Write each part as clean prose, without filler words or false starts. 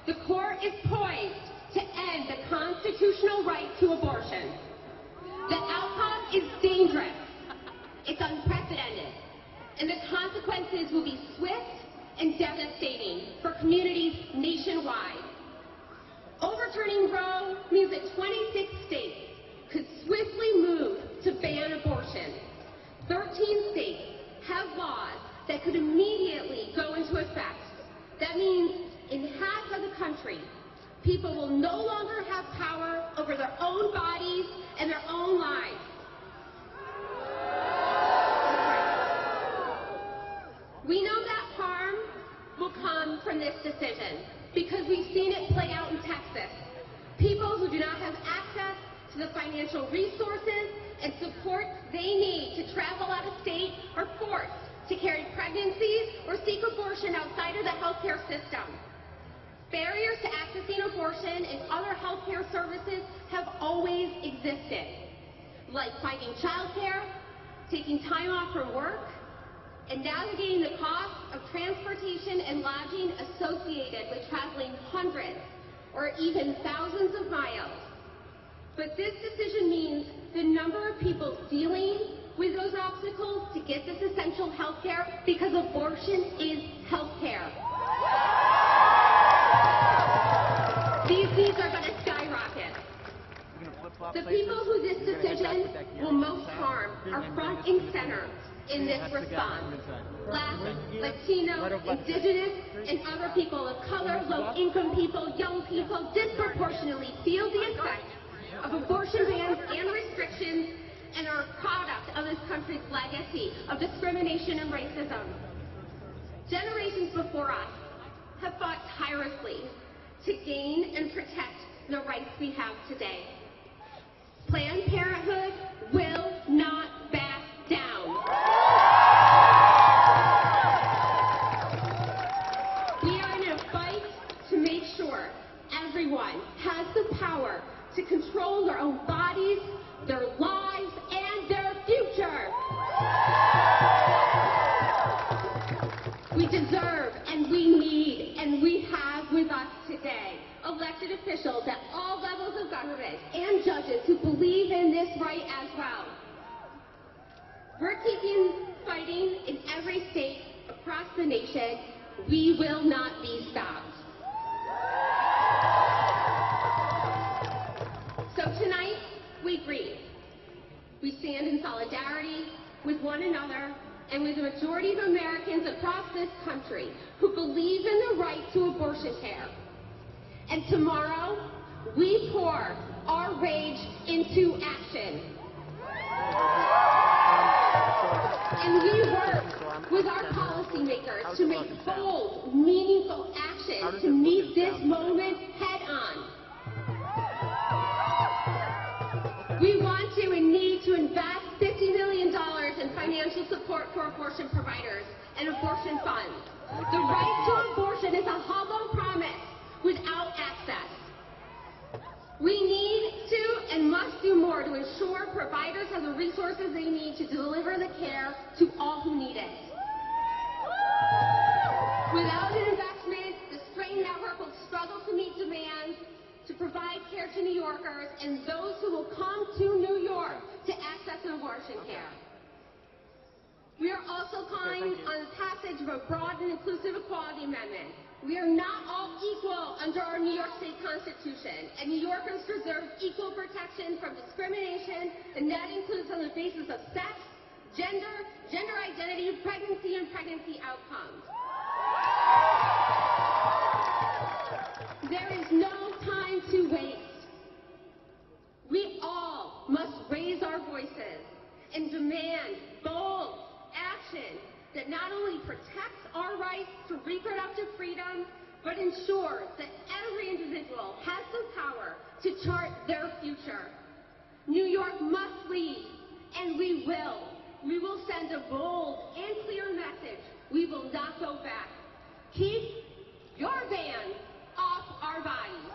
The court is poised to end the constitutional right to abortion. The outcome is dangerous. It's unprecedented. And the consequences will be swift and devastating for communities nationwide. Overturning Roe means that 26 states could swiftly move to ban abortion. 13 states have laws that could immediately go into effect. That means in half of the country, people will no longer have power over their own bodies and their own lives. We know that harm will come from this decision because we've seen it play out in Texas. People who do not have access to the financial resources and support they need to travel out of state are forced to carry pregnancies or seek abortion outside of the healthcare system. Barriers to accessing abortion and other healthcare services have always existed, like finding childcare, taking time off from work, and navigating the cost of transportation and lodging associated with traveling hundreds or even thousands of miles. But this decision means the number of people dealing with those obstacles to get this essential health care, because abortion is health care. These needs are going to skyrocket. The people who this decision will most harm are front and center in this response. Black, Latino, Indigenous, and other people of color, low-income people, young people disproportionately feel the effects of abortion bans and restrictions and are a product of this country's legacy of discrimination and racism. Generations before us have fought tirelessly to gain and protect the rights we have today. Planned Parenthood will not back down. We are in a fight to make sure everyone has the power to control their own bodies, their lives, and their future. We deserve, and we need, and we have with us today elected officials at all levels of government and judges who believe in this right as well. We're keeping fighting in every state across the nation. We will not be stopped. So tonight, we grieve. We stand in solidarity with one another and with the majority of Americans across this country who believe in the right to abortion care. And tomorrow, we pour our rage into action. And we work with our policymakers to make bold, meaningful action to meet this moment head on. We want to and need to invest $50 million in financial support for abortion providers and abortion funds. The right to abortion is a hollow promise without access. We need to and must do more to ensure providers have the resources they need to deliver the care to all who need it. Without an investment, the strained network will struggle to meet demands, to provide care to New Yorkers and those who will come to New York to access abortion care. We are also calling on the passage of a broad and inclusive equality amendment. We are not all equal under our New York State Constitution, and New Yorkers deserve equal protection from discrimination, and that includes on the basis of sex, gender, gender identity, pregnancy, and pregnancy outcomes. There is no time to waste. We all must raise our voices and demand bold action that not only protects our rights to reproductive freedom, but ensures that every individual has the power to chart their future. New York must lead, and we will. We will send a bold and clear message. We will not go back. Keep your ban off our bodies.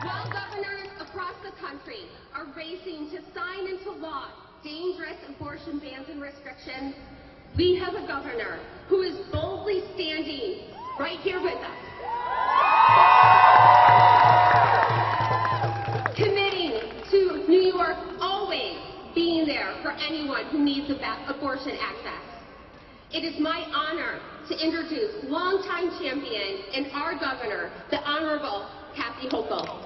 While governors across the country are racing to sign into law dangerous abortion bans and restrictions, we have a governor right here with us. Committing to New York always being there for anyone who needs abortion access. It is my honor to introduce longtime champion and our governor, the Honorable Kathy Hochul.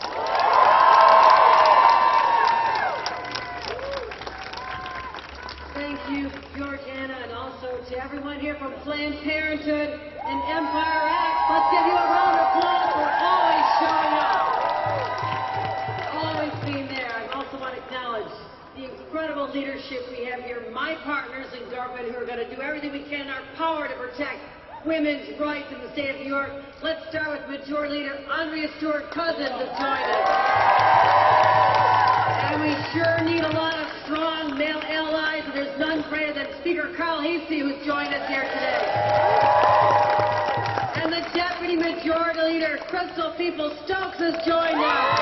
Thank you, Georgiana, and also to everyone here from Planned Parenthood and Empire Act. Let's give you a round of applause for always showing up, always being there. I also want to acknowledge the incredible leadership we have here, my partners in government who are going to do everything we can in our power to protect women's rights in the state of New York. Let's start with Majority Leader Andrea Stewart-Cousins to join us. And we sure need a lot of strong male allies, and there's none greater than Speaker Carl Heastie, who's joined us here today. And the Deputy Majority Leader, Crystal Peoples-Stokes, has joined us.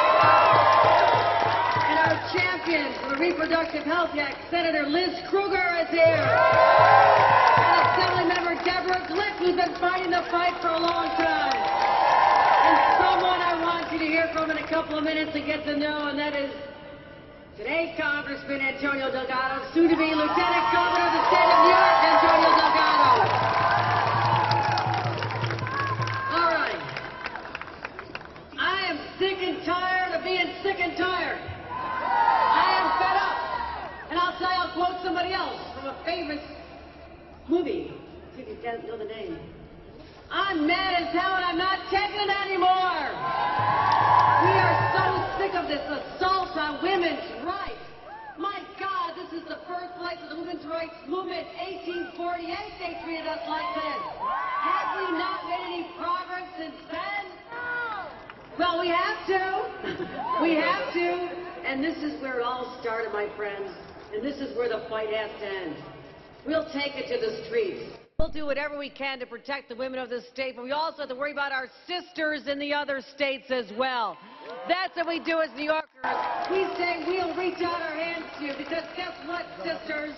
And our champion for the Reproductive Health Act, Senator Liz Krueger, is here. And Assemblymember Deborah Glick, who's been fighting the fight for a long time. And someone I want you to hear from in a couple of minutes to get to know, and that is today's Congressman Antonio Delgado, soon to be Lieutenant Governor of the state of New York, Antonio Delgado. All right. I am sick and tired of being sick and tired. I am fed up. And I'll say, I'll quote somebody else from a famous movie. See if you guys know the name. I'm mad as hell and I'm not taking it anymore. We are so sick of this assault on women's rights. My God, this is the birthplace of the women's rights movement. 1848, they treated us like this. Have we not made any progress since then? Well, we have to. We have to. And this is where it all started, my friends. And this is where the fight has to end. We'll take it to the streets. We'll do whatever we can to protect the women of this state, but we also have to worry about our sisters in the other states as well. That's what we do as New Yorkers. We say we'll reach out our hands to you, because guess what, sisters?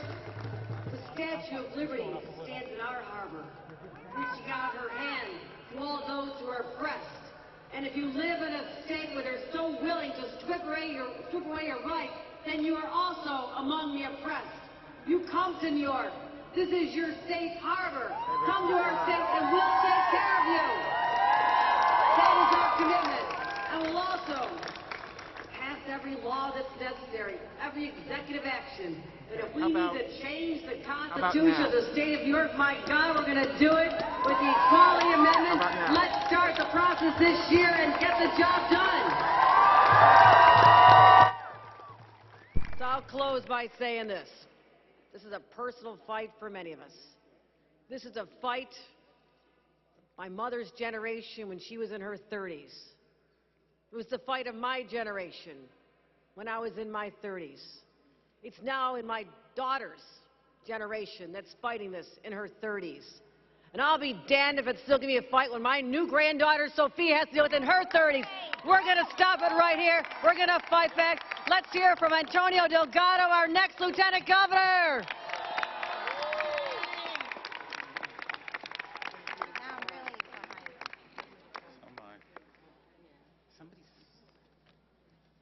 The Statue of Liberty stands in our harbor, reaching out her hand to all those who are oppressed. And if you live in a state where they're so willing to strip away your rights, then you are also among the oppressed. You come to New York. This is your safe harbor. Come to our state and we'll take care of you. That is our commitment. And we'll also pass every law that's necessary, every executive action. But if we need to change the Constitution of the state of New York, my God, we're going to do it with the Equality Amendment. Let's start the process this year and get the job done. So I'll close by saying this. This is a personal fight for many of us. This is a fight my mother's generation when she was in her 30s. It was the fight of my generation when I was in my 30s. It's now in my daughter's generation that's fighting this in her 30s. And I'll be damned if it's still going to be a fight when my new granddaughter, Sophia, has to deal with it in her 30s. We're going to stop it right here. We're going to fight back. Let's hear from Antonio Delgado, our next Lieutenant Governor.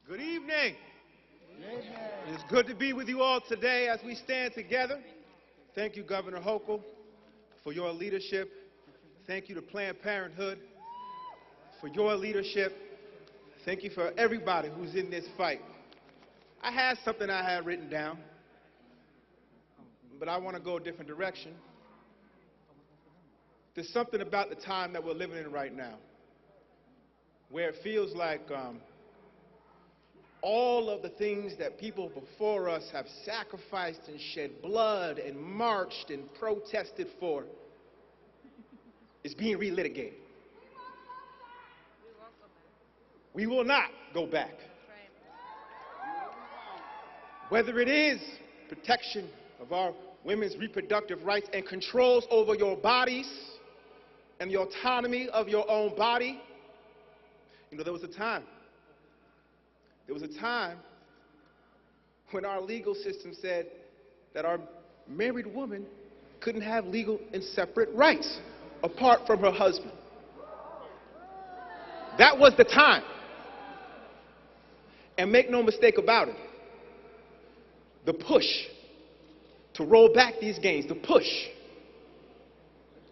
Good evening. It's good to be with you all today as we stand together. Thank you, Governor Hochul, for your leadership. Thank you to Planned Parenthood for your leadership. Thank you for everybody who's in this fight. I had something I had written down, but I want to go a different direction. There's something about the time that we're living in right now where it feels like all of the things that people before us have sacrificed and shed blood and marched and protested for is being relitigated. We will not go back. Whether it is protection of our women's reproductive rights and controls over your bodies and the autonomy of your own body. You know, there was a time when our legal system said that our married woman couldn't have legal and separate rights apart from her husband. That was the time. And make no mistake about it, the push to roll back these gains, the push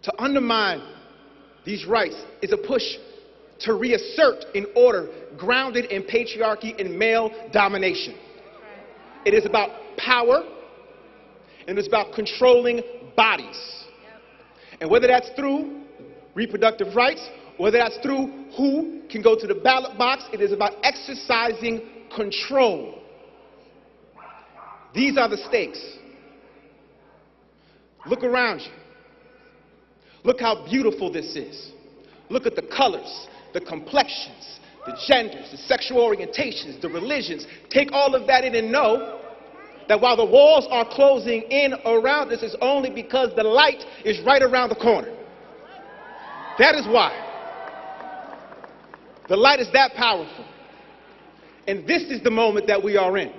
to undermine these rights is a push to reassert an order grounded in patriarchy and male domination. It is about power, and it's about controlling bodies. And whether that's through reproductive rights, whether that's through who can go to the ballot box, it is about exercising control. These are the stakes. Look around you. Look how beautiful this is. Look at the colors, the complexions, the genders, the sexual orientations, the religions. Take all of that in and know that while the walls are closing in around us, it's only because the light is right around the corner. That is why. The light is that powerful. And this is the moment that we are in.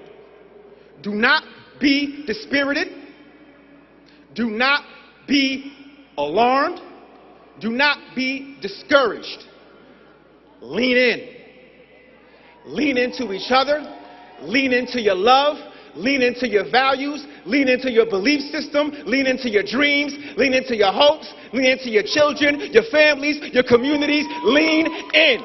Do not be dispirited. Do not be alarmed. Do not be discouraged. Lean in. Lean into each other. Lean into your love. Lean into your values. Lean into your belief system. Lean into your dreams. Lean into your hopes. Lean into your children, your families, your communities. Lean in.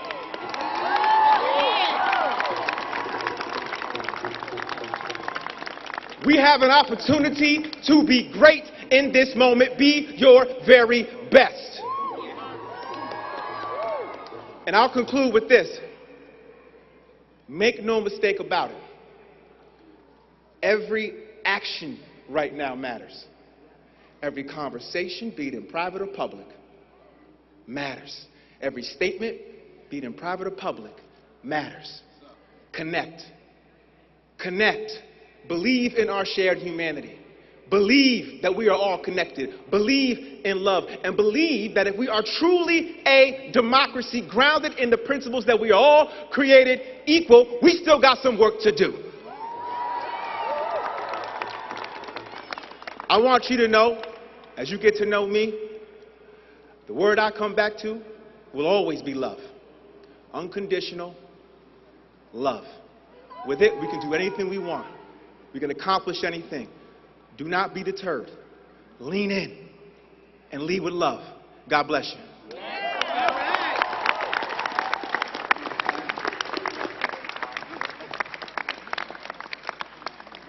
We have an opportunity to be great in this moment. Be your very best. And I'll conclude with this. Make no mistake about it. Every action right now matters. Every conversation, be it in private or public, matters. Every statement, be it in private or public, matters. Connect. Connect. Believe in our shared humanity. Believe that we are all connected. Believe in love. And believe that if we are truly a democracy grounded in the principles that we are all created equal, we still got some work to do. I want you to know, as you get to know me, the word I come back to will always be love. Unconditional love. With it, we can do anything we want. We can accomplish anything. Do not be deterred. Lean in and lead with love. God bless you.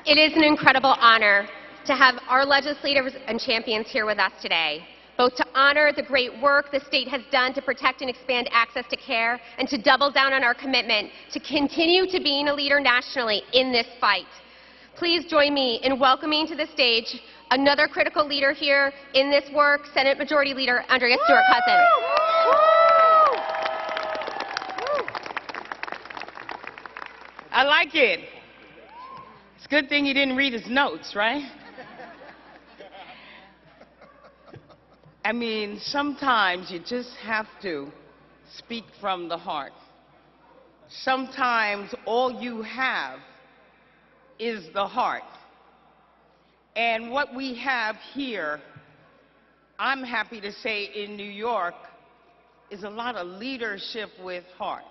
It is an incredible honor to have our legislators and champions here with us today, both to honor the great work the state has done to protect and expand access to care, and to double down on our commitment to continue to being a leader nationally in this fight. Please join me in welcoming to the stage another critical leader here in this work, Senate Majority Leader Andrea Stewart-Cousins. I like it. It's a good thing he didn't read his notes, right? I mean, sometimes you just have to speak from the heart. Sometimes all you have is the heart. And what we have here, I'm happy to say in New York, is a lot of leadership with heart.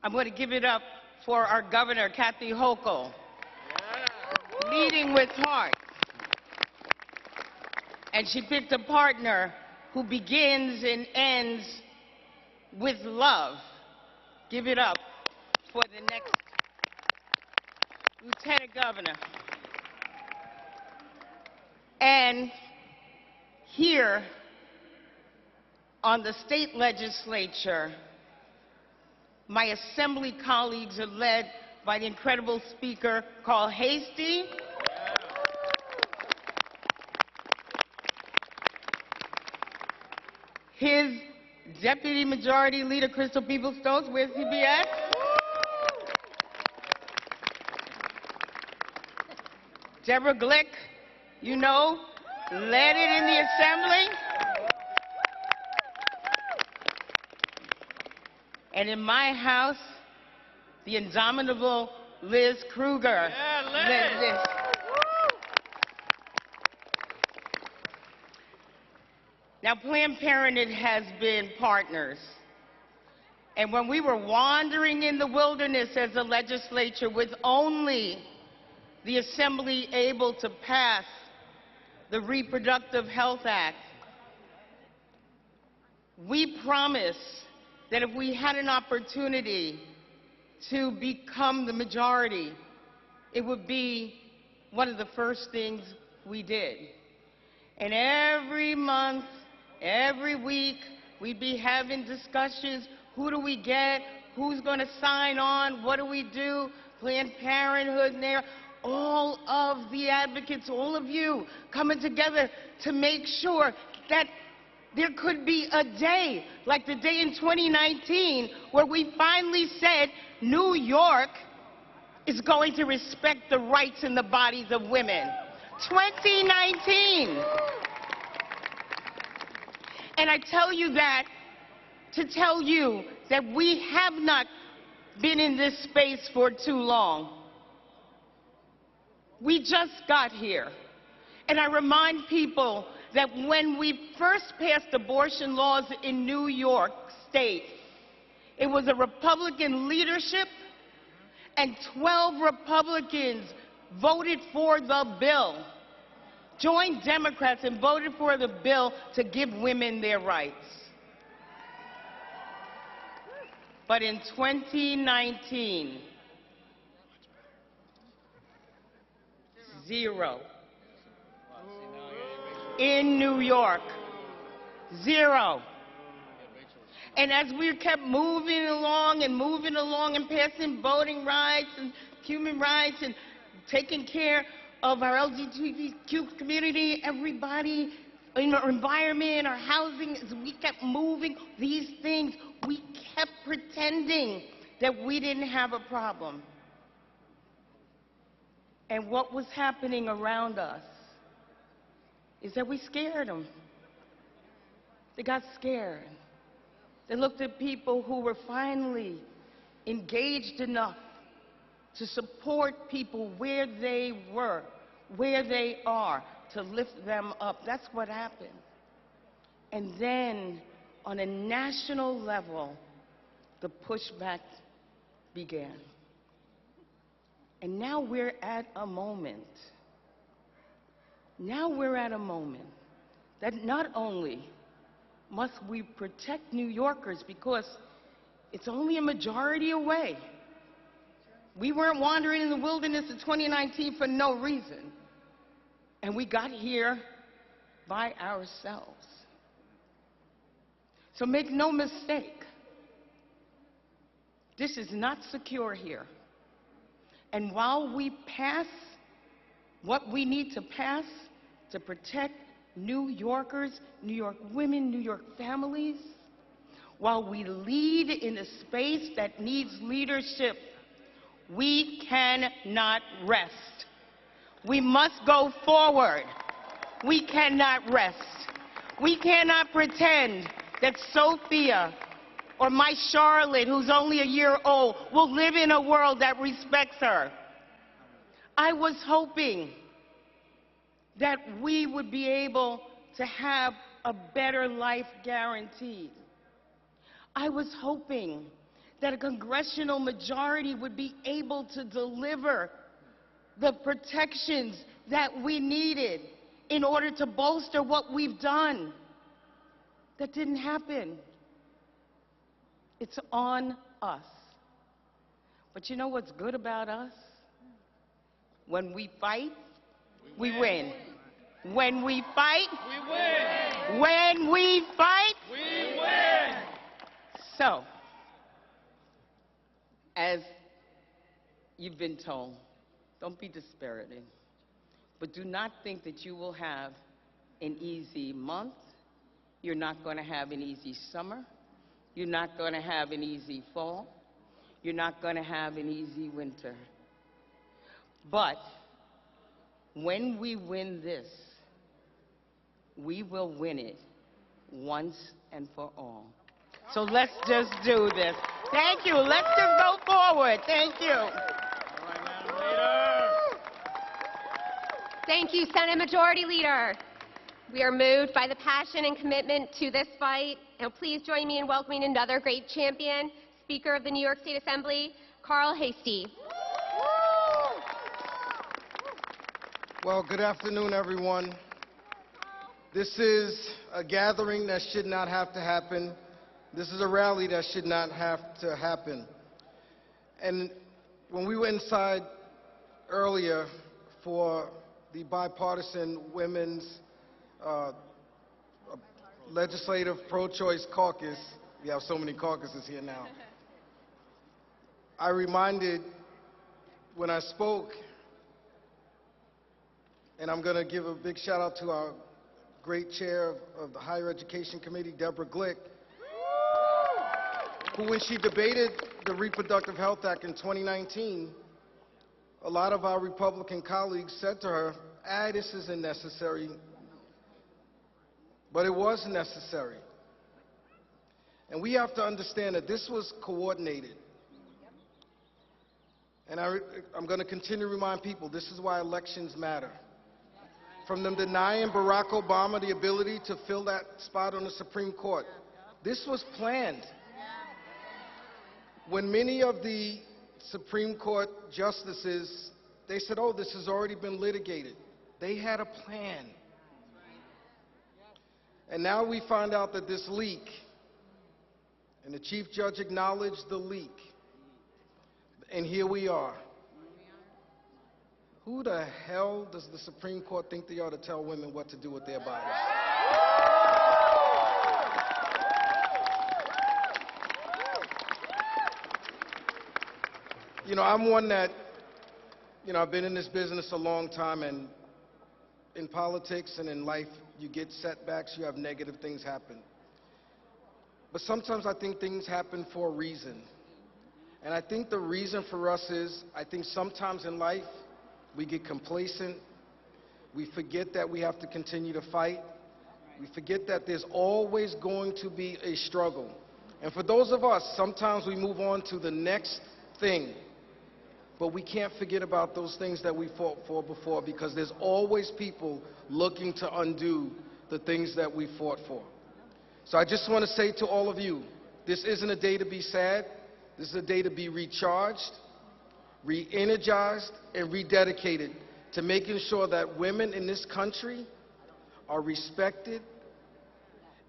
I'm going to give it up for our governor, Kathy Hochul, leading with heart. And she picked a partner who begins and ends with love. Give it up for the next Lieutenant Governor. And here on the state legislature, my assembly colleagues are led by the incredible speaker, Carl Hastie. His Deputy Majority Leader, Crystal Peoples-Stokes, where's he be at? Deborah Glick, you know, led it in the Assembly. And in my house, the indomitable Liz Kruger led this. Now, Planned Parenthood has been partners And when we were wandering in the wilderness as a legislature with only the Assembly able to pass the Reproductive Health Act, we promised that if we had an opportunity to become the majority, it would be one of the first things we did. And every month, every week, we'd be having discussions. Who do we get? Who's going to sign on? What do we do? Planned Parenthood and there. All of the advocates, all of you coming together to make sure that there could be a day, like the day in 2019, where we finally said New York is going to respect the rights and the bodies of women. 2019. And I tell you that to tell you that we have not been in this space for too long. We just got here. And I remind people that when we first passed abortion laws in New York State, it was a Republican leadership, and 12 Republicans voted for the bill, joined Democrats and voted for the bill to give women their rights. But in 2019, zero. In New York, zero. And as we kept moving along and passing voting rights and human rights and taking care of our LGBTQ community, everybody in our environment, our housing, as we kept moving these things, we kept pretending that we didn't have a problem. And what was happening around us is that we scared them. They got scared. They looked at people who were finally engaged enough to support people where they were, where they are, to lift them up. That's what happened. And then, on a national level, the pushback began. And now we're at a moment. Now we're at a moment that not only must we protect New Yorkers, because it's only a majority away. We weren't wandering in the wilderness in 2019 for no reason. And we got here by ourselves. So make no mistake, this is not secure here. And while we pass what we need to pass to protect New Yorkers, New York women, New York families, while we lead in a space that needs leadership, we cannot rest. We must go forward. We cannot rest. We cannot pretend that Sophia or my Charlotte, who's only a year old, will live in a world that respects her. I was hoping that we would be able to have a better life guaranteed. I was hoping that a congressional majority would be able to deliver the protections that we needed in order to bolster what we've done. That didn't happen. It's on us. But you know what's good about us? When we fight, we win. When we fight, we win. When we fight, we win. So, as you've been told, don't be dispirited, but do not think that you will have an easy month. You're not going to have an easy summer. You're not going to have an easy fall. You're not going to have an easy winter. But when we win this, we will win it once and for all. So let's just do this. Thank you. Let's just go forward. Thank you. Thank you, Senate Majority Leader. We are moved by the passion and commitment to this fight. And please join me in welcoming another great champion, Speaker of the New York State Assembly, Carl Hastie. Well, good afternoon, everyone. This is a gathering that should not have to happen. This is a rally that should not have to happen. And when we were inside earlier for the bipartisan women's legislative pro-choice caucus, we have so many caucuses here now, I reminded when I spoke, and I'm going to give a big shout out to our great chair of the Higher Education Committee, Deborah Glick, who, when she debated the Reproductive Health Act in 2019, a lot of our Republican colleagues said to her, this isn't necessary. But it was necessary. And we have to understand that this was coordinated. And I'm going to continue to remind people, this is why elections matter. From them denying Barack Obama the ability to fill that spot on the Supreme Court, this was planned. When many of the Supreme Court justices, they said, oh, this has already been litigated. They had a plan. And now we find out that this leak, and the Chief Judge acknowledged the leak, and here we are. Who the hell does the Supreme Court think they are to tell women what to do with their bodies? You know, I'm one that, I've been in this business a long time, and in politics and in life, you get setbacks, you have negative things happen. But sometimes I think things happen for a reason. And I think the reason for us is, I think sometimes in life, we get complacent. We forget that we have to continue to fight. We forget that there's always going to be a struggle. And for those of us, sometimes we move on to the next thing. But we can't forget about those things that we fought for before, because there's always people looking to undo the things that we fought for. So I just want to say to all of you, this isn't a day to be sad. This is a day to be recharged, re-energized, and rededicated to making sure that women in this country are respected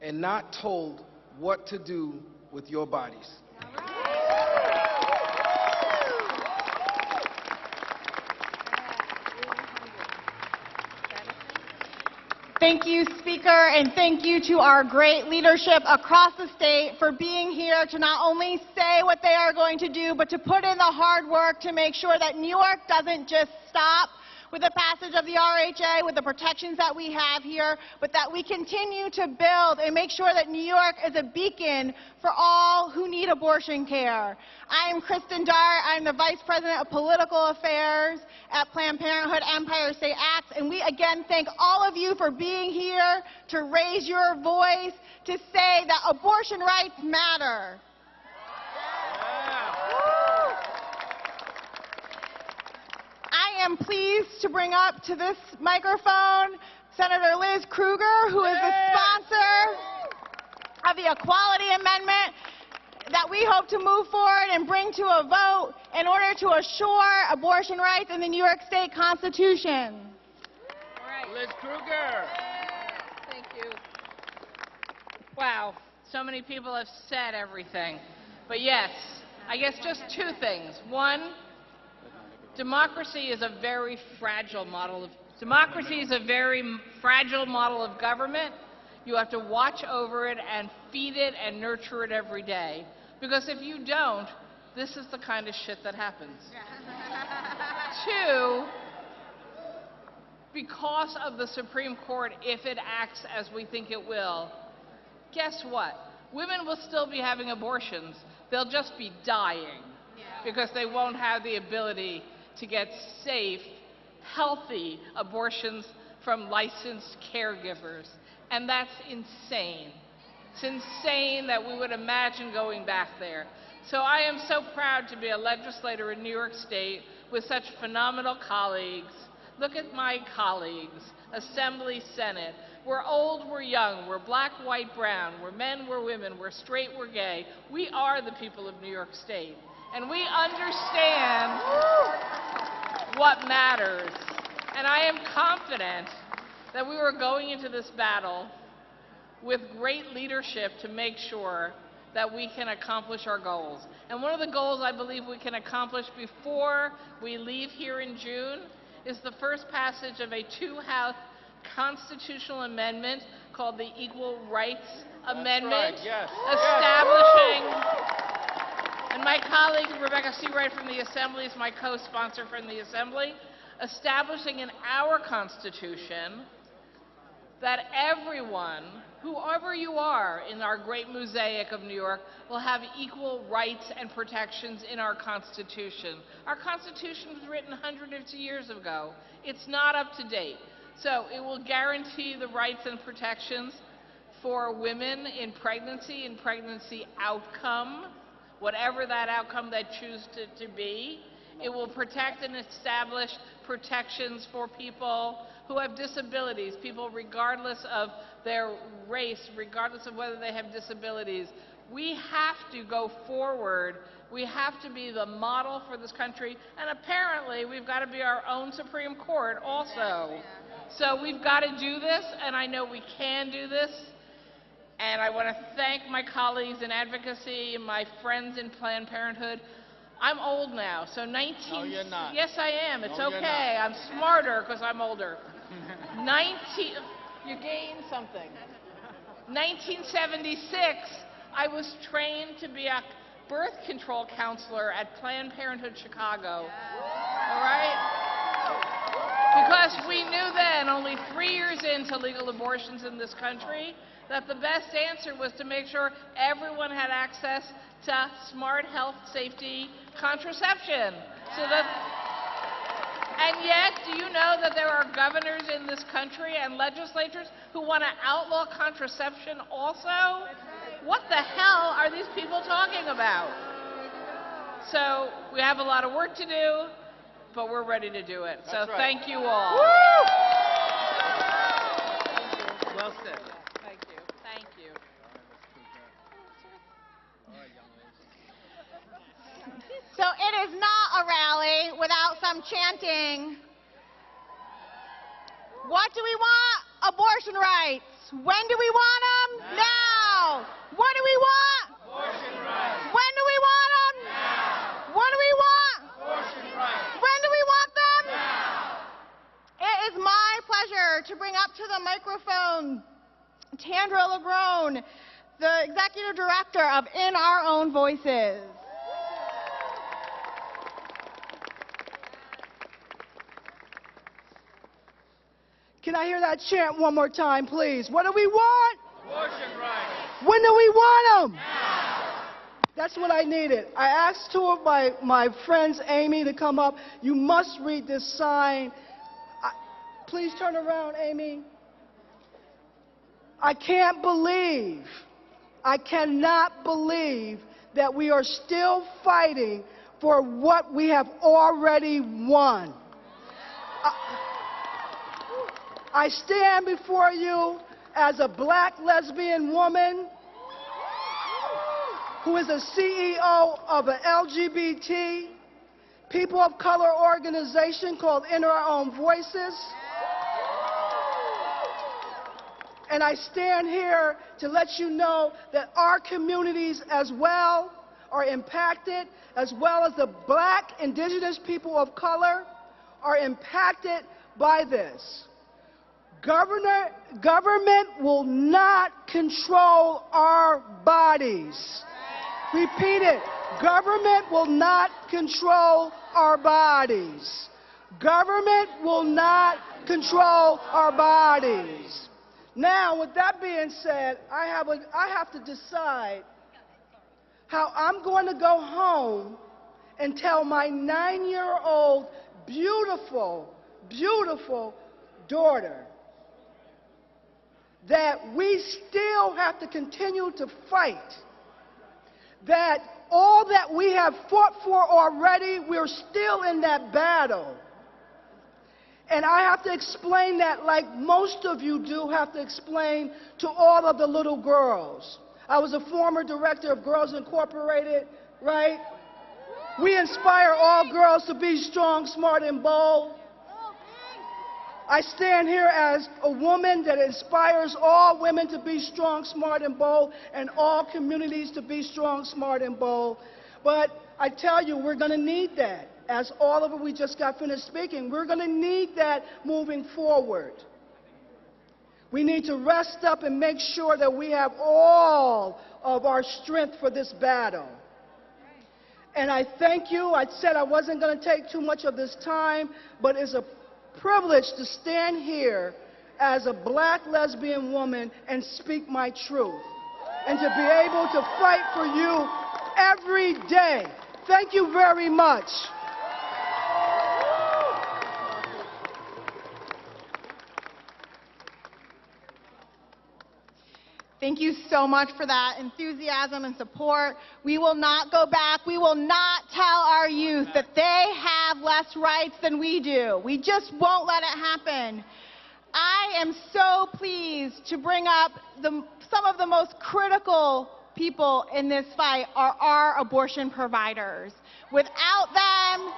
and not told what to do with your bodies. Thank you, Speaker, and thank you to our great leadership across the state for being here to not only say what they are going to do, but to put in the hard work to make sure that New York doesn't just stop with the passage of the RHA, with the protections that we have here, but that we continue to build and make sure that New York is a beacon for all who need abortion care. I am Kristen Dart. I'm the Vice President of Political Affairs at Planned Parenthood Empire State Acts, and we again thank all of you for being here to raise your voice, to say that abortion rights matter. I am pleased to bring up to this microphone Senator Liz Krueger, who is the sponsor of the Equality Amendment that we hope to move forward and bring to a vote in order to assure abortion rights in the New York State Constitution. All right. Liz Krueger. Thank you. Wow, so many people have said everything. But yes, I guess just two things. One, democracy is a very fragile model of government. You have to watch over it and feed it and nurture it every day. Because if you don't, this is the kind of shit that happens. Two, because of the Supreme Court, if it acts as we think it will, guess what? Women will still be having abortions. They'll just be dying because they won't have the ability to get safe, healthy abortions from licensed caregivers. And that's insane. It's insane that we would imagine going back there. So I am so proud to be a legislator in New York State with such phenomenal colleagues. Look at my colleagues, Assembly, Senate. We're old, we're young, we're black, white, brown, we're men, we're women, we're straight, we're gay. We are the people of New York State. And we understand what matters. And I am confident that we are going into this battle with great leadership to make sure that we can accomplish our goals. And one of the goals I believe we can accomplish before we leave here in June is the first passage of a two-house constitutional amendment called the Equal Rights Amendment, right, yes. establishing, and my colleague Rebecca Seawright from the Assembly is my co-sponsor from the Assembly, establishing in our Constitution that everyone, whoever you are in our great mosaic of New York, will have equal rights and protections in our Constitution. Our Constitution was written hundreds of years ago. It's not up to date. So it will guarantee the rights and protections for women in pregnancy outcome, whatever that outcome they choose to be. It will protect and establish protections for people who have disabilities, people regardless of their race, regardless of whether they have disabilities. We have to go forward. We have to be the model for this country. And apparently, we've got to be our own Supreme Court also. So we've got to do this, and I know we can do this. And I want to thank my colleagues in advocacy and my friends in Planned Parenthood. I'm old now, so 19... No, you're not. Yes, I am. It's No, you're okay. not. I'm smarter because I'm older. 19... You gained something. 1976, I was trained to be a birth control counselor at Planned Parenthood Chicago. All right? Because we knew then, only 3 years into legal abortions in this country, that the best answer was to make sure everyone had access to smart health safety contraception. So that, and yet, do you know that there are governors in this country and legislatures who want to outlaw contraception also? What the hell are these people talking about? So we have a lot of work to do, but we're ready to do it. So thank you all. Well said. Thank you. Thank you. So it is not a rally without some chanting. What do we want? Abortion rights. When do we want them? Now. What do we want? Abortion rights. When do we want them? Now. What do we want? Abortion rights. When do we want them? Now. It is my pleasure to bring up to the microphone Tandra Lagrone, the Executive Director of In Our Own Voices. Can I hear that chant one more time, please? What do we want? Abortion rights. When do we want them? Now. That's what I needed. I asked two of my friends, Amy, to come up. You must read this sign. Please turn around, Amy. I cannot believe that we are still fighting for what we have already won. I stand before you as a black lesbian woman who is a CEO of an LGBT people of color organization called In Our Own Voices. And I stand here to let you know that our communities as well are impacted, as well as the black, indigenous people of color are impacted by this. Government will not control our bodies. Repeat it. Government will not control our bodies. Government will not control our bodies. Now, with that being said, I have to decide how I'm going to go home and tell my 9-year-old beautiful, beautiful daughter that we still have to continue to fight, that all that we have fought for already, we're still in that battle. And I have to explain that like most of you do have to explain to all of the little girls. I was a former director of Girls Incorporated, right? We inspire all girls to be strong, smart, and bold. I stand here as a woman that inspires all women to be strong, smart, and bold, and all communities to be strong, smart, and bold. But I tell you, we're going to need that. As all of it we just got finished speaking, we're going to need that moving forward. We need to rest up and make sure that we have all of our strength for this battle. And I thank you. I said I wasn't going to take too much of this time, but it's a privilege to stand here as a black lesbian woman and speak my truth, and to be able to fight for you every day. Thank you very much. Thank you so much for that enthusiasm and support. We will not go back. We will not tell our youth that they have less rights than we do. We just won't let it happen. I am so pleased to bring up some of the most critical people in this fight are our abortion providers. Without them,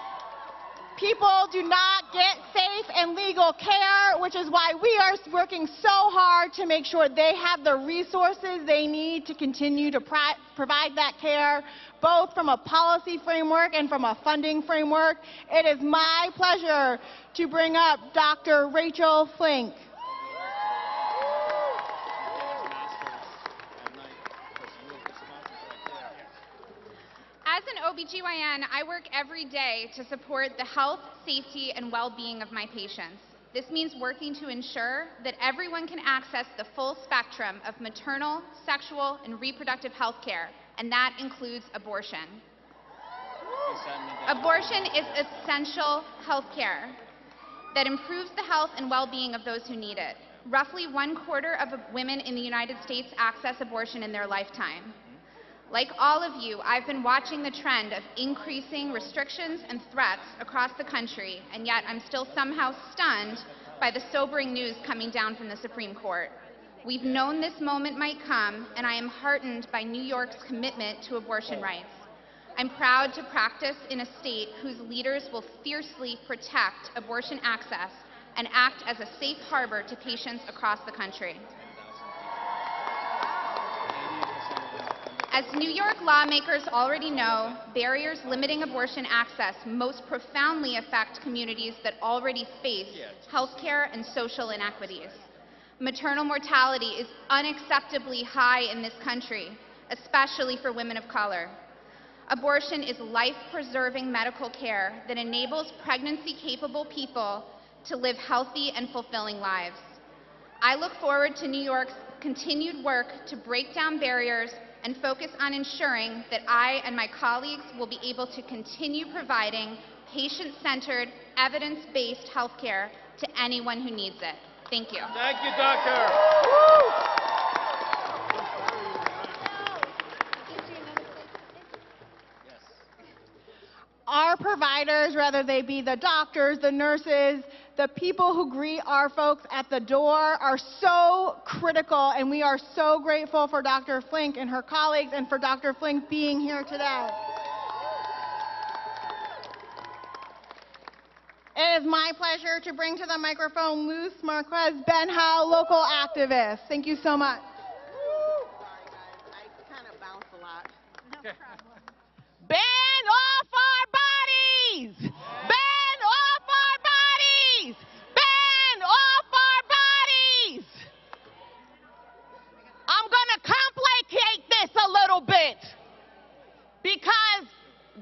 people do not get safe and legal care, which is why we are working so hard to make sure they have the resources they need to continue to provide that care, both from a policy framework and from a funding framework. It is my pleasure to bring up Dr. Rachel Flink. As an OBGYN, I work every day to support the health, safety, and well-being of my patients. This means working to ensure that everyone can access the full spectrum of maternal, sexual, and reproductive health care, and that includes abortion. Abortion is essential health care that improves the health and well-being of those who need it. Roughly 1/4 of women in the United States access abortion in their lifetime. Like all of you, I've been watching the trend of increasing restrictions and threats across the country, and yet I'm still somehow stunned by the sobering news coming down from the Supreme Court. We've known this moment might come, and I am heartened by New York's commitment to abortion rights. I'm proud to practice in a state whose leaders will fiercely protect abortion access and act as a safe harbor to patients across the country. As New York lawmakers already know, barriers limiting abortion access most profoundly affect communities that already face healthcare and social inequities. Maternal mortality is unacceptably high in this country, especially for women of color. Abortion is life-preserving medical care that enables pregnancy-capable people to live healthy and fulfilling lives. I look forward to New York's continued work to break down barriers and focus on ensuring that I and my colleagues will be able to continue providing patient-centered, evidence-based health care to anyone who needs it. Thank you. Thank you, Doctor. Our providers, whether they be the doctors, the nurses, the people who greet our folks at the door, are so critical, and we are so grateful for Dr. Flink and her colleagues and for Dr. Flink being here today. It is my pleasure to bring to the microphone Luz Marquez Benhow, local activist. Thank you so much. Sorry, guys. I kind of bounce a lot. No problem. Ban off our bodies! Ban off our bodies! Ban off our bodies! I'm going to complicate this a little bit because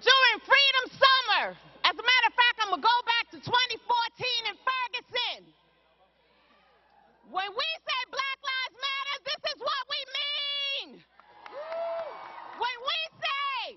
during Freedom Summer, as a matter of fact, I'm going to go back to 2014 in Ferguson. When we say Black Lives Matter, this is what we mean. When we say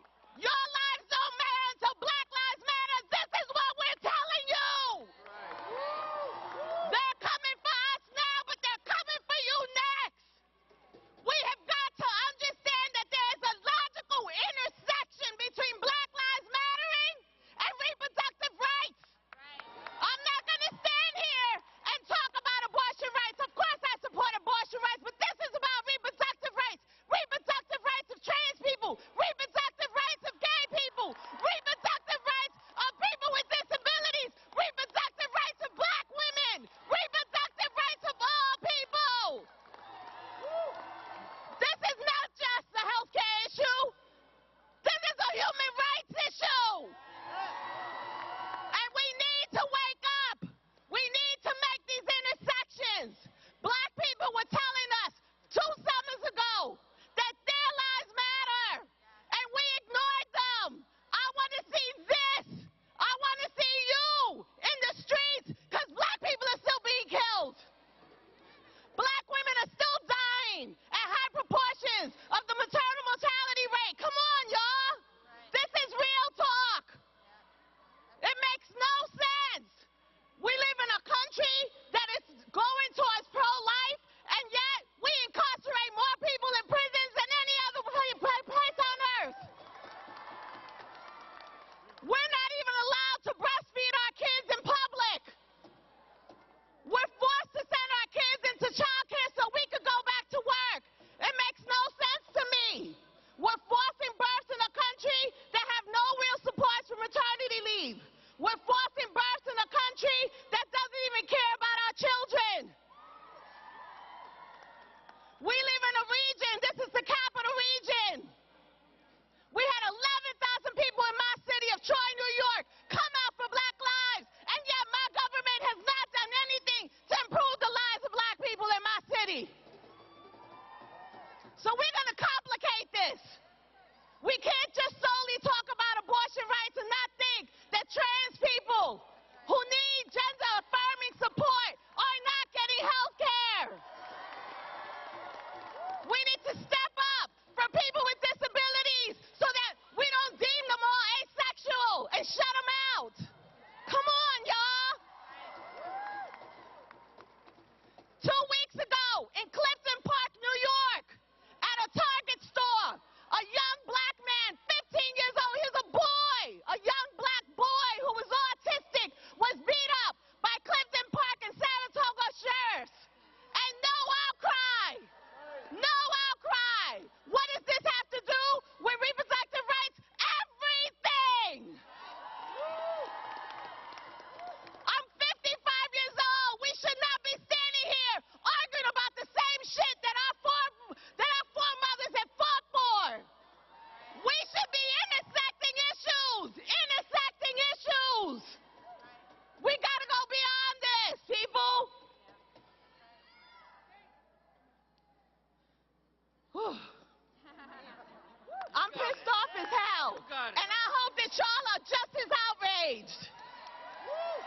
that y'all are just as outraged.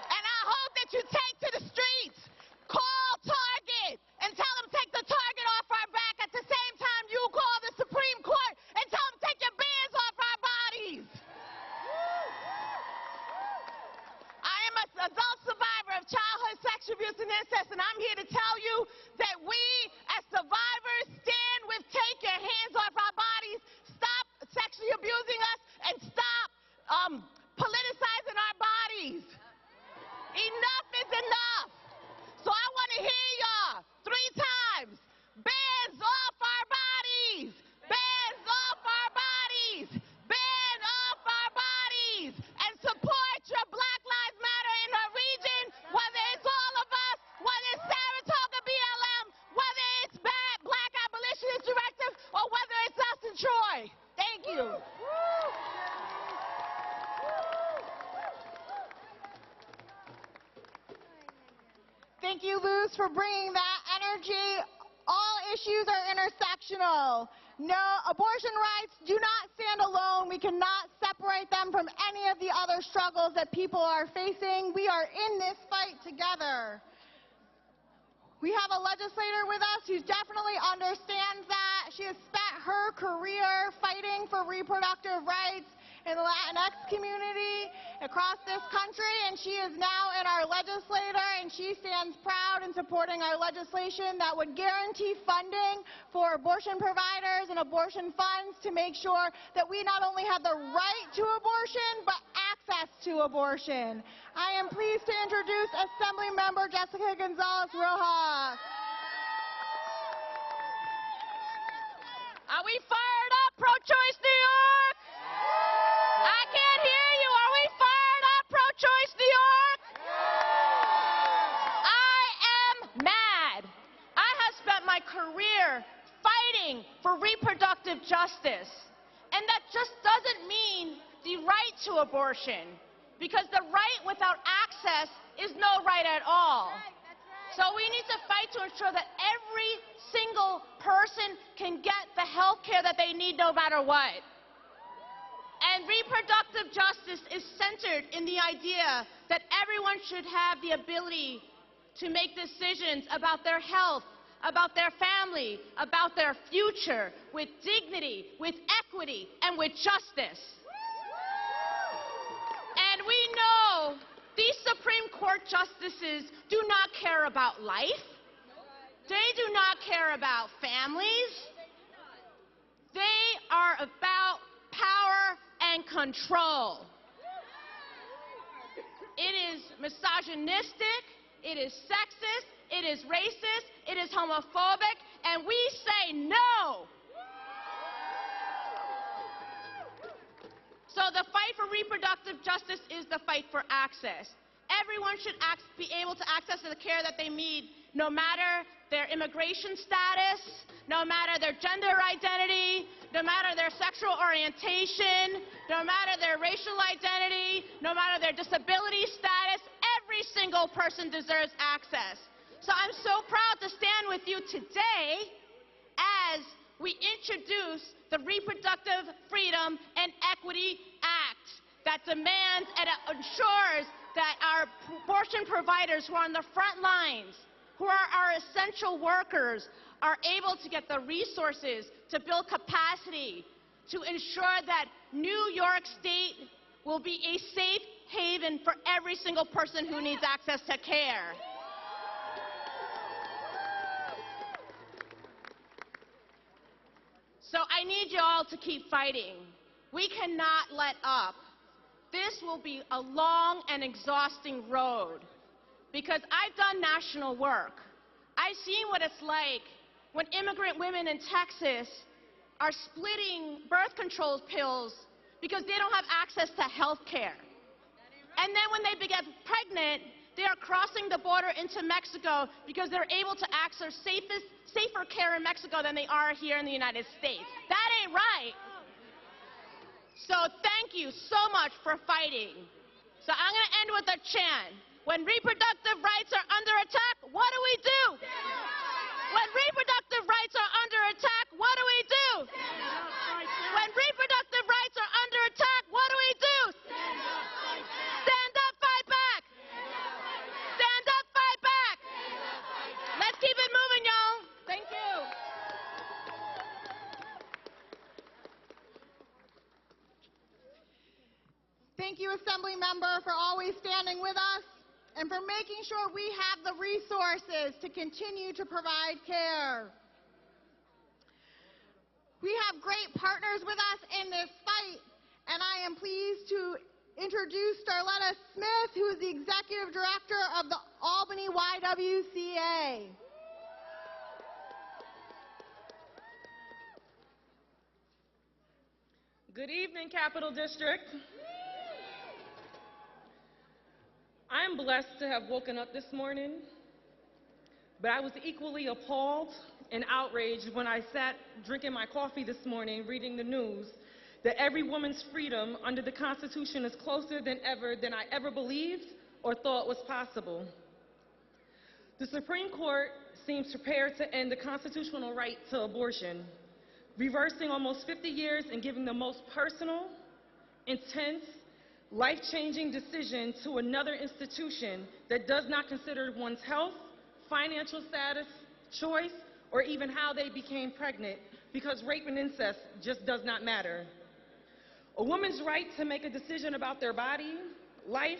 And I hope that you take to the streets, call Target, and tell them take the target off our back at the same time you call the Supreme Court and tell them take your bans off our bodies. I am an adult survivor of childhood sexual abuse and incest, and I'm here to tell you that we, as survivors, stand with take your hands off our bodies, stop sexually abusing us, and stop politicizing our bodies. Enough is enough. So I want to hear y'all 3 times. Bands off our bodies. Bands off our bodies. Ban off our bodies. And support your Black Lives Matter in our region, whether it's all of us, whether it's Saratoga BLM, whether it's Black Abolitionist Directive, or whether it's us in Troy. Thank you. Thank you, Luz, for bringing that energy. All issues are intersectional. No, abortion rights do not stand alone. We cannot separate them from any of the other struggles that people are facing. We are in this fight together. We have a legislator with us who definitely understands that. She has spent her career fighting for reproductive rights in the Latinx community across this country, and she is now in our legislature, and she stands proud in supporting our legislation that would guarantee funding for abortion providers and abortion funds to make sure that we not only have the right to abortion, but access to abortion. I am pleased to introduce Assemblymember Jessica Gonzalez Rojas. Are we fired up, pro-choice New York? I can't hear you. Are we fired up, pro-choice New York? I am mad. I have spent my career fighting for reproductive justice. And that just doesn't mean the right to abortion, because the right without access is no right at all. So we need to fight to ensure that every single person can get the health care that they need no matter what. And reproductive justice is centered in the idea that everyone should have the ability to make decisions about their health, about their family, about their future, with dignity, with equity, and with justice. And we know these Supreme Court justices do not care about life. They do not care about families. They are about power and control. It is misogynistic, it is sexist, it is racist, it is homophobic, and we say no. So the fight for reproductive justice is the fight for access. Everyone should be able to access the care that they need, no matter their immigration status, no matter their gender identity, no matter their sexual orientation, no matter their racial identity, no matter their disability status. Every single person deserves access. So I'm so proud to stand with you today as we introduce the Reproductive Freedom and Equity Act that demands and ensures that our abortion providers who are on the front lines, who are our essential workers, are able to get the resources to build capacity to ensure that New York State will be a safe haven for every single person who needs access to care. So I need you all to keep fighting. We cannot let up. This will be a long and exhausting road, because I've done national work. I've seen what it's like when immigrant women in Texas are splitting birth control pills because they don't have access to health care. And then when they get pregnant, they are crossing the border into Mexico because they're able to access safer care in Mexico than they are here in the United States. That ain't right. So thank you so much for fighting. So I'm going to end with a chant. When reproductive rights are under attack, what do we do? When reproductive rights are under attack, what do we do? When reproductive rights are under attack, what do we do? Thank you, Assembly Member, for always standing with us and for making sure we have the resources to continue to provide care. We have great partners with us in this fight, and I am pleased to introduce Starletta Smith, who is the Executive Director of the Albany YWCA. Good evening, Capital District. I am blessed to have woken up this morning, but I was equally appalled and outraged when I sat drinking my coffee this morning, reading the news, that every woman's freedom under the Constitution is closer than I ever believed or thought was possible. The Supreme Court seems prepared to end the constitutional right to abortion, reversing almost 50 years and giving the most personal, intense, life-changing decision to another institution that does not consider one's health, financial status, choice, or even how they became pregnant, because rape and incest just does not matter. A woman's right to make a decision about their body, life,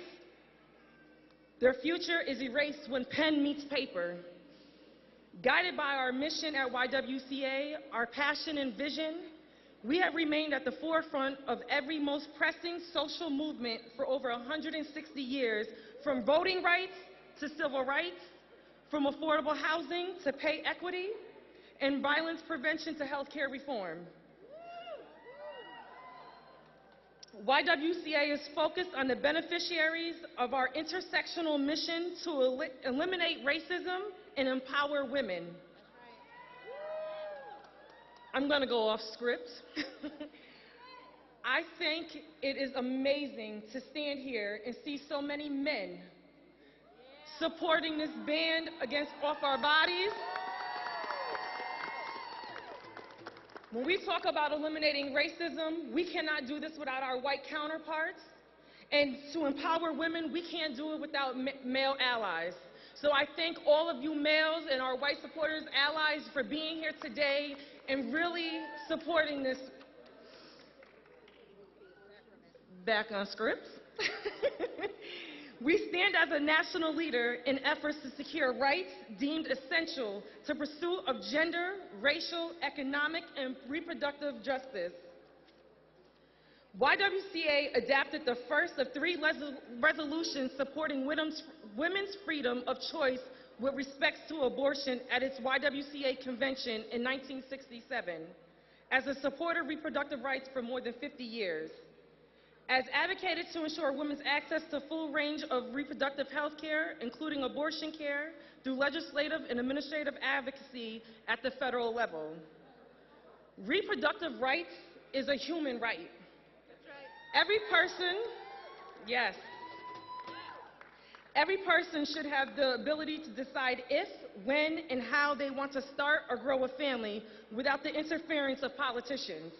their future is erased when pen meets paper. Guided by our mission at YWCA, our passion and vision, we have remained at the forefront of every most pressing social movement for over 160 years, from voting rights to civil rights, from affordable housing to pay equity, and violence prevention to healthcare reform. YWCA is focused on the beneficiaries of our intersectional mission to eliminate racism and empower women. I'm going to go off script. I think it is amazing to stand here and see so many men supporting this ban against Off Our Bodies. When we talk about eliminating racism, we cannot do this without our white counterparts. And to empower women, we can't do it without male allies. So I thank all of you males and our white supporters, allies, for being here today and really supporting this. Back on script. We stand as a national leader in efforts to secure rights deemed essential to pursuit of gender, racial, economic, and reproductive justice. YWCA adapted the first of 3 resolutions supporting women's freedom of choice with respect to abortion at its YWCA convention in 1967, as a supporter of reproductive rights for more than 50 years. As advocated to ensure women's access to full range of reproductive health care, including abortion care, through legislative and administrative advocacy at the federal level. Reproductive rights is a human right. Every person, yes, every person should have the ability to decide if, when, and how they want to start or grow a family without the interference of politicians.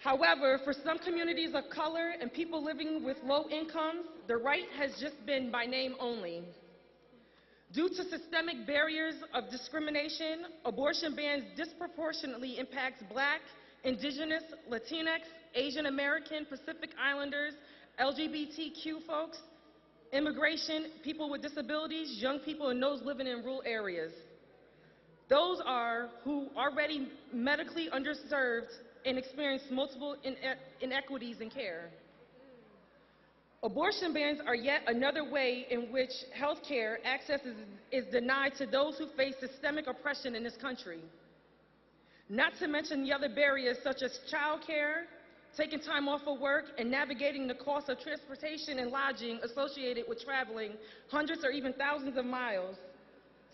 However, for some communities of color and people living with low incomes, the right has just been by name only. Due to systemic barriers of discrimination, abortion bans disproportionately impact Black, Indigenous, Latinx, Asian American, Pacific Islanders, LGBTQ folks, immigration, people with disabilities, young people, and those living in rural areas. Those are who are already medically underserved and experience multiple inequities in care. Abortion bans are yet another way in which health care access is denied to those who face systemic oppression in this country. Not to mention the other barriers such as child care, taking time off of work, and navigating the cost of transportation and lodging associated with traveling hundreds or even thousands of miles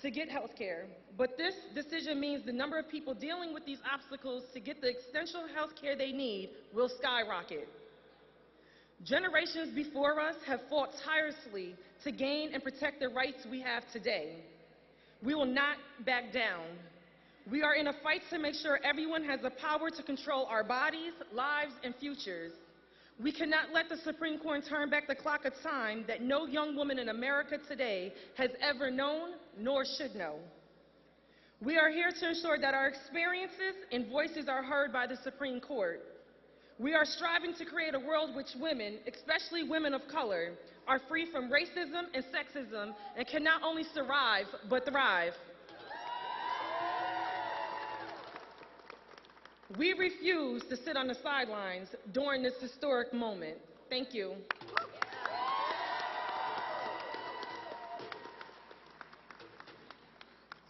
to get health care. But this decision means the number of people dealing with these obstacles to get the essential health care they need will skyrocket. Generations before us have fought tirelessly to gain and protect the rights we have today. We will not back down. We are in a fight to make sure everyone has the power to control our bodies, lives, and futures. We cannot let the Supreme Court turn back the clock of time that no young woman in America today has ever known nor should know. We are here to ensure that our experiences and voices are heard by the Supreme Court. We are striving to create a world in which women, especially women of color, are free from racism and sexism and can not only survive, but thrive. We refuse to sit on the sidelines during this historic moment. Thank you.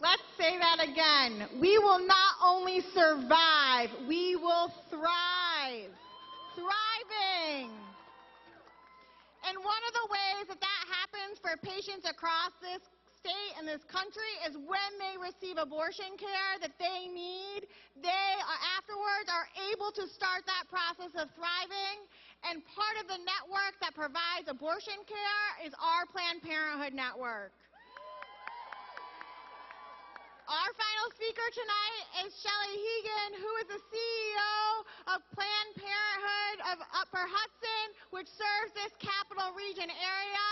Let's say that again. We will not only survive, we will thrive. Thriving. And one of the ways that that happens for patients across this state and this country is when they receive abortion care that they need, they afterwards are able to start that process of thriving. And part of the network that provides abortion care is our Planned Parenthood network. Our final speaker tonight is Shelley Hegan, who is the CEO of Planned Parenthood of Upper Hudson, which serves this capital region area.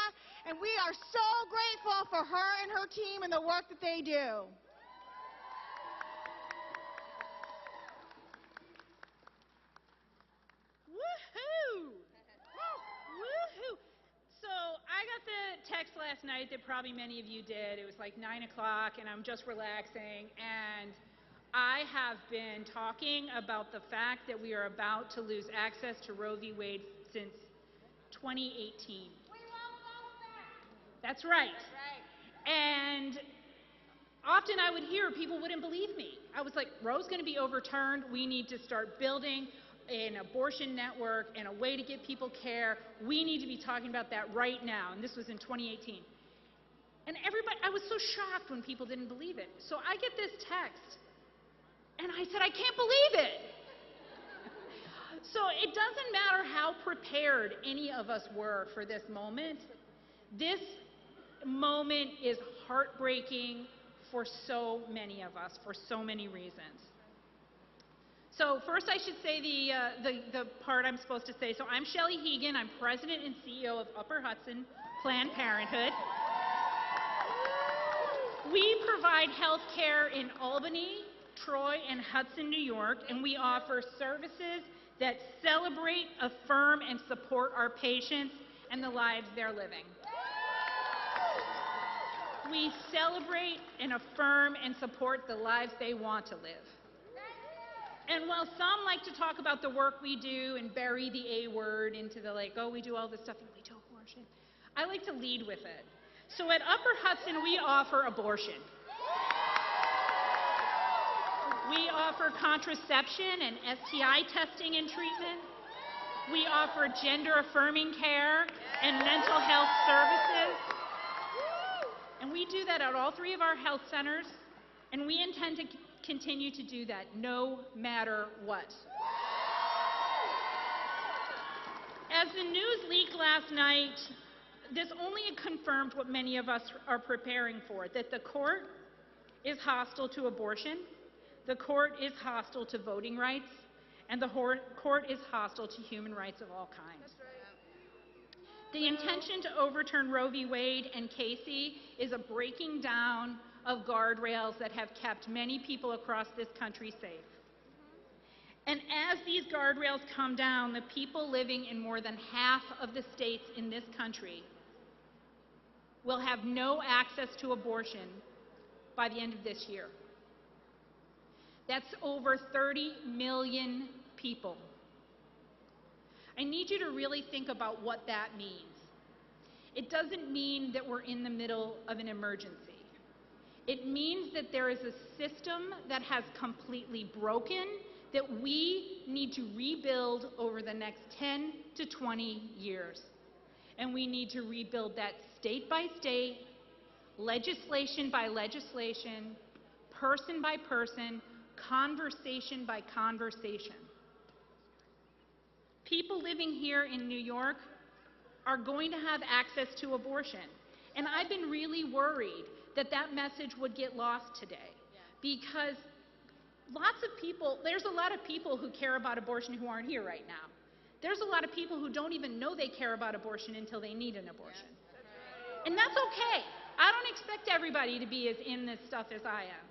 And we are so grateful for her and her team and the work that they do. Woohoo! Woohoo! So I got the text last night that probably many of you did. It was like 9 o'clock and I'm just relaxing, and I have been talking about the fact that we are about to lose access to Roe v. Wade since 2018. That's right. And often I would hear people wouldn't believe me. I was like, Roe's going to be overturned. We need to start building an abortion network and a way to get people care. We need to be talking about that right now. And this was in 2018. And everybody, I was so shocked when people didn't believe it. So I get this text, and I said, I can't believe it. So it doesn't matter how prepared any of us were for this moment. This moment is heartbreaking for so many of us, for so many reasons. So first I should say the part I'm supposed to say. So I'm Shelley Hegan. I'm president and CEO of Upper Hudson Planned Parenthood. We provide health care in Albany, Troy, and Hudson, New York, and we offer services that celebrate, affirm, and support our patients and the lives they're living. We celebrate and affirm and support the lives they want to live. And while some like to talk about the work we do and bury the A word into the like, oh, we do all this stuff and we do abortion, I like to lead with it. So at Upper Hudson, we offer abortion. We offer contraception and STI testing and treatment. We offer gender-affirming care and mental health services. And we do that at all 3 of our health centers, and we intend to continue to do that no matter what. As the news leaked last night, this only confirmed what many of us are preparing for, that the court is hostile to abortion, the court is hostile to voting rights, and the court is hostile to human rights of all kinds. The intention to overturn Roe v. Wade and Casey is a breaking down of guardrails that have kept many people across this country safe. And as these guardrails come down, the people living in more than half of the states in this country will have no access to abortion by the end of this year. That's over 30 million people. I need you to really think about what that means. It doesn't mean that we're in the middle of an emergency. It means that there is a system that has completely broken that we need to rebuild over the next 10 to 20 years. And we need to rebuild that state by state, legislation by legislation, person by person, conversation by conversation. People living here in New York are going to have access to abortion. And I've been really worried that that message would get lost today. Because lots of people, there's a lot of people who care about abortion who aren't here right now. There's a lot of people who don't even know they care about abortion until they need an abortion. And that's okay. I don't expect everybody to be as in this stuff as I am.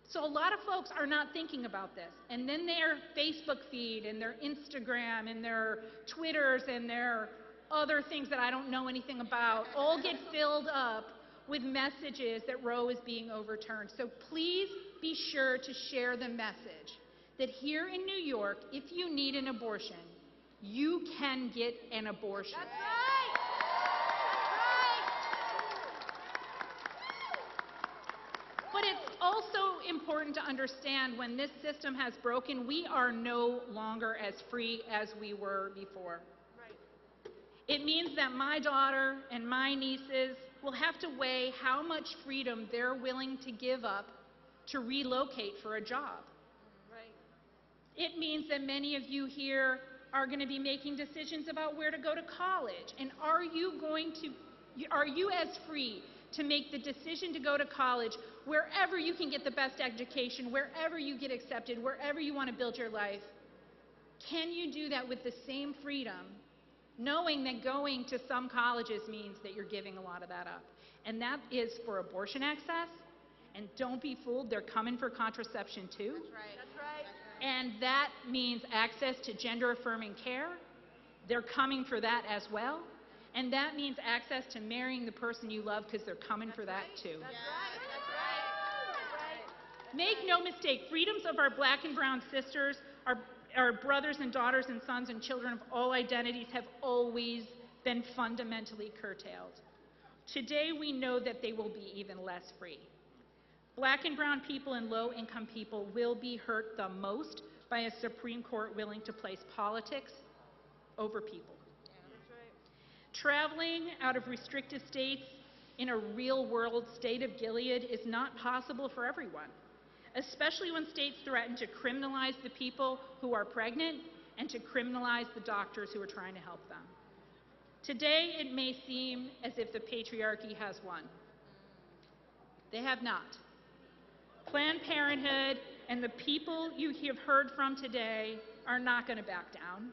So a lot of folks are not thinking about this. And then their Facebook feed and their Instagram and their Twitters and their other things that I don't know anything about all get filled up with messages that Roe is being overturned. So please be sure to share the message that here in New York, if you need an abortion, you can get an abortion. That's right. But it's also important to understand when this system has broken, we are no longer as free as we were before. It means that my daughter and my nieces will have to weigh how much freedom they're willing to give up to relocate for a job. It means that many of you here are going to be making decisions about where to go to college. And are you as free to make the decision to go to college wherever you can get the best education, wherever you get accepted, wherever you want to build your life? Can you do that with the same freedom, knowing that going to some colleges means that you're giving a lot of that up? And that is for abortion access. And don't be fooled, they're coming for contraception too. That's right. That's right. And that means access to gender-affirming care. They're coming for that as well. And that means access to marrying the person you love, because they're coming for that too. That's right. That's right. Make no mistake, freedoms of our black and brown sisters, our brothers and daughters and sons and children of all identities have always been fundamentally curtailed. Today we know that they will be even less free. Black and brown people and low-income people will be hurt the most by a Supreme Court willing to place politics over people. Traveling out of restrictive states in a real-world state of Gilead is not possible for everyone, especially when states threaten to criminalize the people who are pregnant and to criminalize the doctors who are trying to help them. Today, it may seem as if the patriarchy has won. They have not. Planned Parenthood and the people you have heard from today are not going to back down.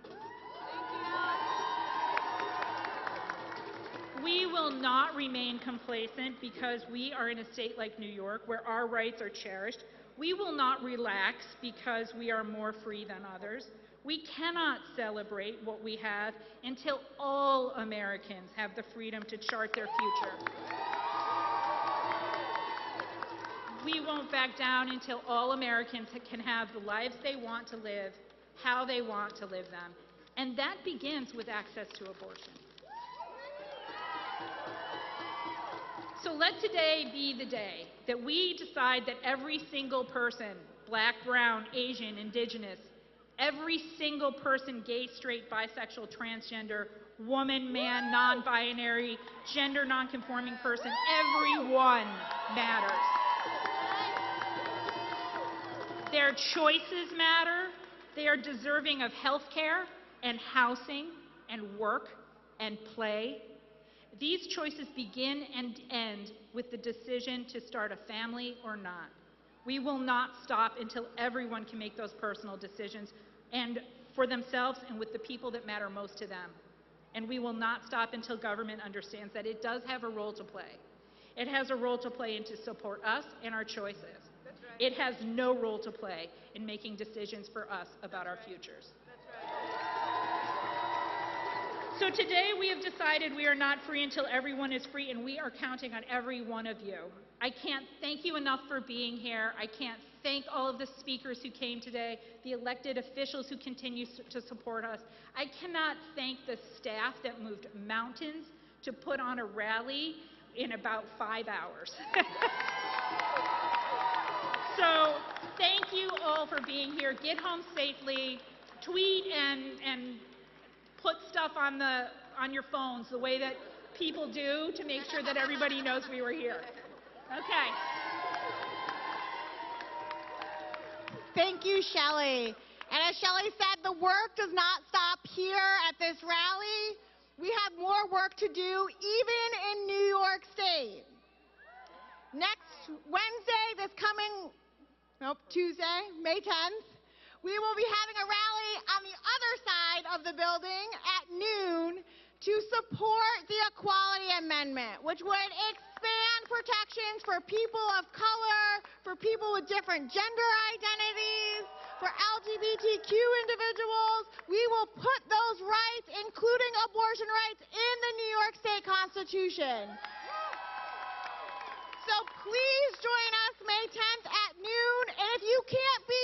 We will not remain complacent because we are in a state like New York where our rights are cherished. We will not relax because we are more free than others. We cannot celebrate what we have until all Americans have the freedom to chart their future. We won't back down until all Americans can have the lives they want to live, how they want to live them. And that begins with access to abortion. So let today be the day that we decide that every single person, black, brown, Asian, indigenous, every single person, gay, straight, bisexual, transgender, woman, man, non-binary, gender non-conforming person, everyone matters. Their choices matter. They are deserving of health care and housing and work and play. These choices begin and end with the decision to start a family or not. We will not stop until everyone can make those personal decisions and for themselves and with the people that matter most to them. And we will not stop until government understands that it does have a role to play. It has a role to play and to support us and our choices. That's right. It has no role to play in making decisions for us about our futures. So today we have decided we are not free until everyone is free, and we are counting on every one of you. I can't thank you enough for being here. I can't thank all of the speakers who came today, the elected officials who continue to support us. I cannot thank the staff that moved mountains to put on a rally in about 5 hours. So thank you all for being here. Get home safely. Tweet and put stuff on your phones the way that people do to make sure that everybody knows we were here. Okay. Thank you, Shelley. And as Shelley said, the work does not stop here at this rally. We have more work to do, even in New York State. Next Wednesday, Tuesday, May 10th, we will be having a rally on the other side of the building at noon to support the Equality Amendment, which would expand protections for people of color, for people with different gender identities, for LGBTQ individuals. We will put those rights, including abortion rights, in the New York State Constitution. So please join us May 10th at noon, and if you can't be